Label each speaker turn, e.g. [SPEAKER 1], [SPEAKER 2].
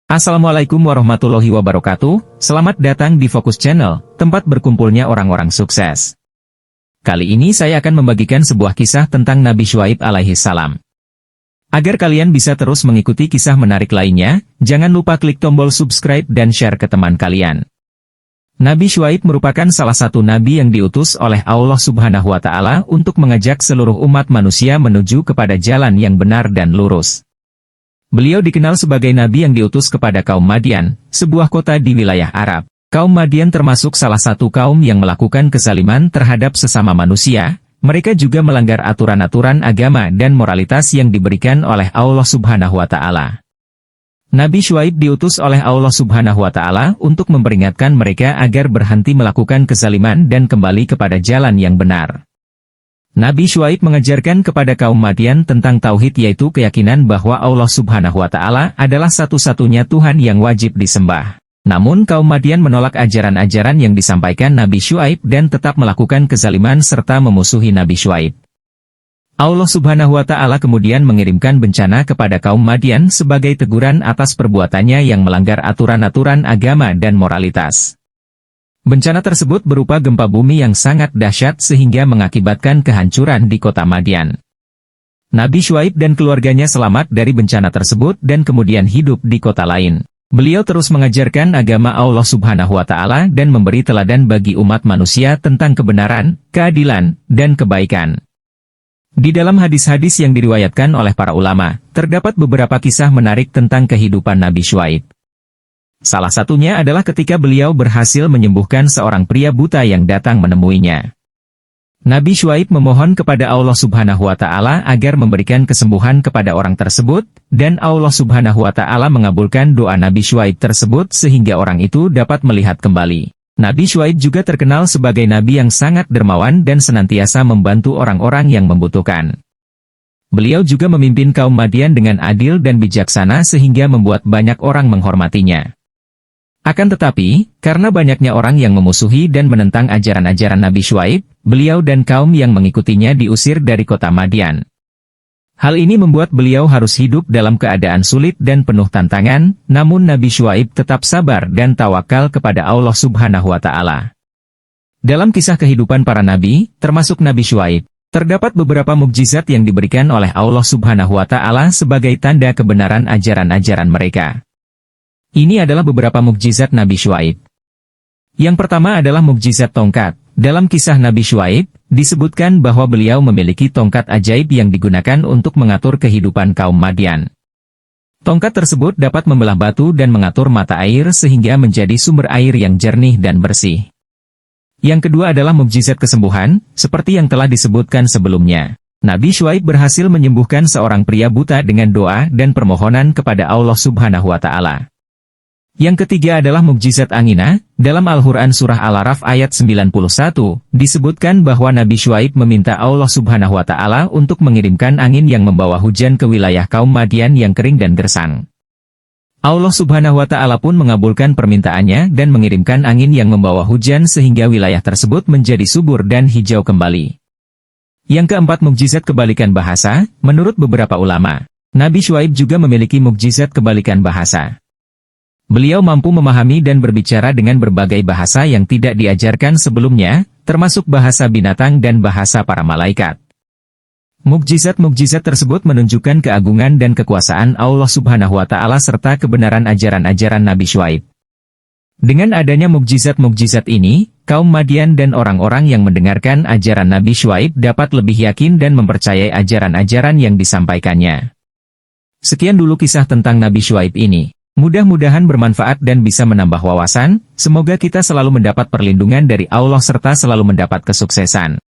[SPEAKER 1] Assalamualaikum warahmatullahi wabarakatuh, selamat datang di Fokus Channel, tempat berkumpulnya orang-orang sukses. Kali ini saya akan membagikan sebuah kisah tentang Nabi Syuaib alaihi salam. Agar kalian bisa terus mengikuti kisah menarik lainnya, jangan lupa klik tombol subscribe dan share ke teman kalian. Nabi Syuaib merupakan salah satu nabi yang diutus oleh Allah Subhanahu wa Ta'ala untuk mengajak seluruh umat manusia menuju kepada jalan yang benar dan lurus. Beliau dikenal sebagai nabi yang diutus kepada kaum Madian, sebuah kota di wilayah Arab. Kaum Madian termasuk salah satu kaum yang melakukan kezaliman terhadap sesama manusia. Mereka juga melanggar aturan-aturan agama dan moralitas yang diberikan oleh Allah Subhanahu wa Ta'ala. Nabi Syuaib diutus oleh Allah Subhanahu wa Ta'ala untuk memperingatkan mereka agar berhenti melakukan kezaliman dan kembali kepada jalan yang benar. Nabi Syuaib mengajarkan kepada kaum Madian tentang tauhid, yaitu keyakinan bahwa Allah Subhanahu wa Ta'ala adalah satu-satunya Tuhan yang wajib disembah. Namun kaum Madian menolak ajaran-ajaran yang disampaikan Nabi Syuaib dan tetap melakukan kezaliman serta memusuhi Nabi Syuaib. Allah Subhanahu wa Ta'ala kemudian mengirimkan bencana kepada kaum Madian sebagai teguran atas perbuatannya yang melanggar aturan-aturan agama dan moralitas. Bencana tersebut berupa gempa bumi yang sangat dahsyat sehingga mengakibatkan kehancuran di kota Madian. Nabi Syuaib dan keluarganya selamat dari bencana tersebut dan kemudian hidup di kota lain. Beliau terus mengajarkan agama Allah Subhanahu wa Ta'ala dan memberi teladan bagi umat manusia tentang kebenaran, keadilan, dan kebaikan. Di dalam hadis-hadis yang diriwayatkan oleh para ulama, terdapat beberapa kisah menarik tentang kehidupan Nabi Syuaib. Salah satunya adalah ketika beliau berhasil menyembuhkan seorang pria buta yang datang menemuinya. Nabi Syuaib memohon kepada Allah Subhanahu wa Ta'ala agar memberikan kesembuhan kepada orang tersebut, dan Allah Subhanahu wa Ta'ala mengabulkan doa Nabi Syuaib tersebut sehingga orang itu dapat melihat kembali. Nabi Syuaib juga terkenal sebagai nabi yang sangat dermawan dan senantiasa membantu orang-orang yang membutuhkan. Beliau juga memimpin kaum Madian dengan adil dan bijaksana sehingga membuat banyak orang menghormatinya. Akan tetapi, karena banyaknya orang yang memusuhi dan menentang ajaran-ajaran Nabi Syuaib, beliau dan kaum yang mengikutinya diusir dari kota Madian. Hal ini membuat beliau harus hidup dalam keadaan sulit dan penuh tantangan, namun Nabi Syuaib tetap sabar dan tawakal kepada Allah Subhanahu wa Ta'ala. Dalam kisah kehidupan para nabi, termasuk Nabi Syuaib, terdapat beberapa mukjizat yang diberikan oleh Allah Subhanahu wa Ta'ala sebagai tanda kebenaran ajaran-ajaran mereka. Ini adalah beberapa mukjizat Nabi Syuaib. Yang pertama adalah mukjizat tongkat. Dalam kisah Nabi Syuaib, disebutkan bahwa beliau memiliki tongkat ajaib yang digunakan untuk mengatur kehidupan kaum Madian. Tongkat tersebut dapat membelah batu dan mengatur mata air sehingga menjadi sumber air yang jernih dan bersih. Yang kedua adalah mukjizat kesembuhan, seperti yang telah disebutkan sebelumnya. Nabi Syuaib berhasil menyembuhkan seorang pria buta dengan doa dan permohonan kepada Allah Subhanahu wa Ta'ala. Yang ketiga adalah mukjizat angina. Dalam Al-Quran Surah Al-Araf ayat 91, disebutkan bahwa Nabi Syuaib meminta Allah Subhanahu wa Ta'ala untuk mengirimkan angin yang membawa hujan ke wilayah kaum Madian yang kering dan gersang. Allah Subhanahu wa Ta'ala pun mengabulkan permintaannya dan mengirimkan angin yang membawa hujan sehingga wilayah tersebut menjadi subur dan hijau kembali. Yang keempat, mukjizat kebalikan bahasa. Menurut beberapa ulama, Nabi Syuaib juga memiliki mukjizat kebalikan bahasa. Beliau mampu memahami dan berbicara dengan berbagai bahasa yang tidak diajarkan sebelumnya, termasuk bahasa binatang dan bahasa para malaikat. Mukjizat-mukjizat tersebut menunjukkan keagungan dan kekuasaan Allah Subhanahu wa Ta'ala serta kebenaran ajaran-ajaran Nabi Syuaib. Dengan adanya mukjizat-mukjizat ini, kaum Madian dan orang-orang yang mendengarkan ajaran Nabi Syuaib dapat lebih yakin dan mempercayai ajaran-ajaran yang disampaikannya. Sekian dulu kisah tentang Nabi Syuaib ini. Mudah-mudahan bermanfaat dan bisa menambah wawasan. Semoga kita selalu mendapat perlindungan dari Allah serta selalu mendapat kesuksesan.